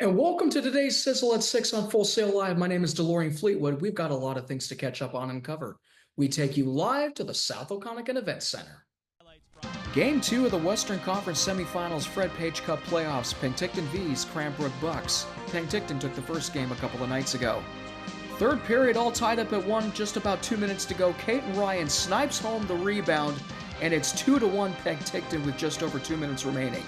And welcome to today's Sizzle at 6 on Full Sail Live. My name is DeLorean Fleetwood. We've got a lot of things to catch up on and cover. We take you live to the South Oconocan Event Center. Game 2 of the Western Conference Semifinals Fred Page Cup playoffs, Penticton V's Cranbrook Bucks. Penticton took the first game a couple of nights ago. Third period all tied up at 1, just about 2 minutes to go. Caden Ryan snipes home the rebound, and it's 2-1 Penticton with just over 2 minutes remaining.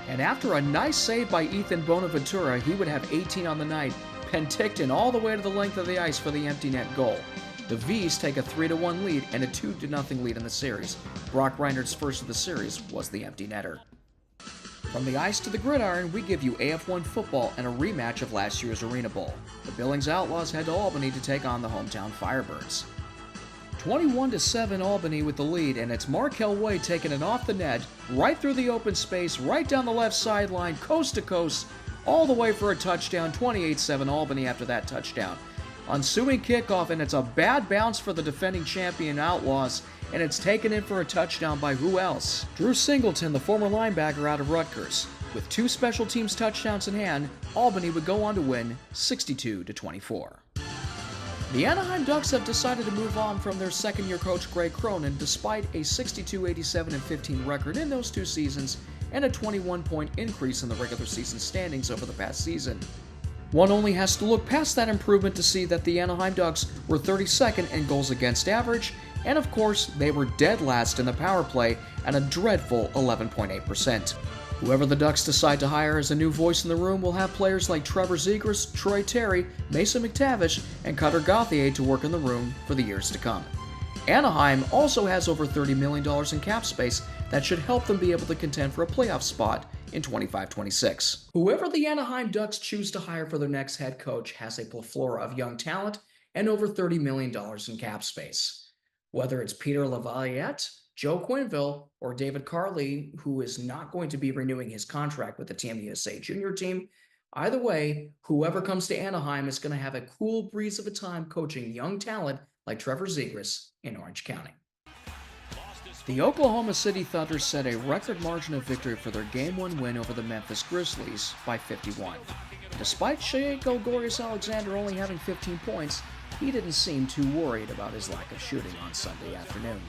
And after a nice save by Ethan Bonaventura, he would have 18 on the night. Penticton all the way to the length of the ice for the empty net goal. The V's take a 3-1 lead and a 2-0 lead in the series. Brock Reinert's first of the series was the empty netter. From the ice to the gridiron, we give you AF1 football and a rematch of last year's Arena Bowl. The Billings Outlaws head to Albany to take on the hometown Firebirds. 21-7 Albany with the lead, and it's Markel Wade taking it off the net, right through the open space, right down the left sideline, coast to coast, all the way for a touchdown. 28-7 Albany after that touchdown. Ensuing kickoff, and it's a bad bounce for the defending champion Outlaws, and it's taken in for a touchdown by who else? Drew Singleton, the former linebacker out of Rutgers. With 2 special teams touchdowns in hand, Albany would go on to win 62-24. The Anaheim Ducks have decided to move on from their second-year coach Greg Cronin despite a 62-87-15 record in those 2 seasons and a 21-point increase in the regular season standings over the past season. One only has to look past that improvement to see that the Anaheim Ducks were 32nd in goals against average, and of course, they were dead last in the power play at a dreadful 11.8%. Whoever the Ducks decide to hire as a new voice in the room will have players like Trevor Zegras, Troy Terry, Mason McTavish, and Cutter Gauthier to work in the room for the years to come. Anaheim also has over $30 million in cap space that should help them be able to contend for a playoff spot in 25-26. Whoever the Anaheim Ducks choose to hire for their next head coach has a plethora of young talent and over $30 million in cap space. Whether it's Peter Lavalliette, Joe Quenneville, or David Carley, who is not going to be renewing his contract with the Team USA junior team, either way, whoever comes to Anaheim is going to have a cool breeze of a time coaching young talent like Trevor Zegras in Orange County. The Oklahoma City Thunder set a record margin of victory for their Game 1 win over the Memphis Grizzlies by 51. Despite Shea Gilgeous-Alexander only having 15 points, he didn't seem too worried about his lack of shooting on Sunday afternoon.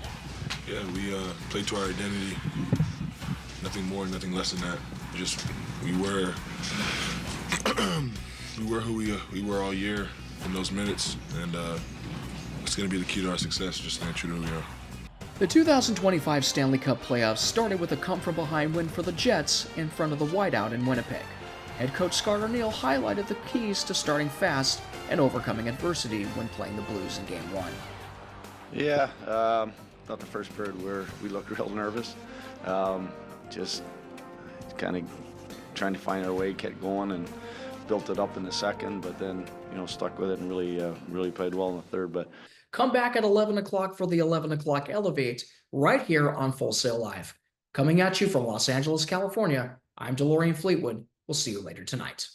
Yeah, we played to our identity. Nothing more, nothing less than that. We were who we were all year in those minutes, and it's going to be the key to our success. Just staying true to who we are. The 2025 Stanley Cup playoffs started with a come-from-behind win for the Jets in front of the Whiteout in Winnipeg. Head coach Scott O'Neill highlighted the keys to starting fast and overcoming adversity when playing the Blues in Game 1. Yeah, thought the first period we looked real nervous. Just kind of trying to find our way, kept going, and built it up in the second. But then, stuck with it and really played well in the third. But come back at 11 o'clock for the 11 o'clock Elevate right here on Full Sail Live. Coming at you from Los Angeles, California, I'm DeLorean Fleetwood. We'll see you later tonight.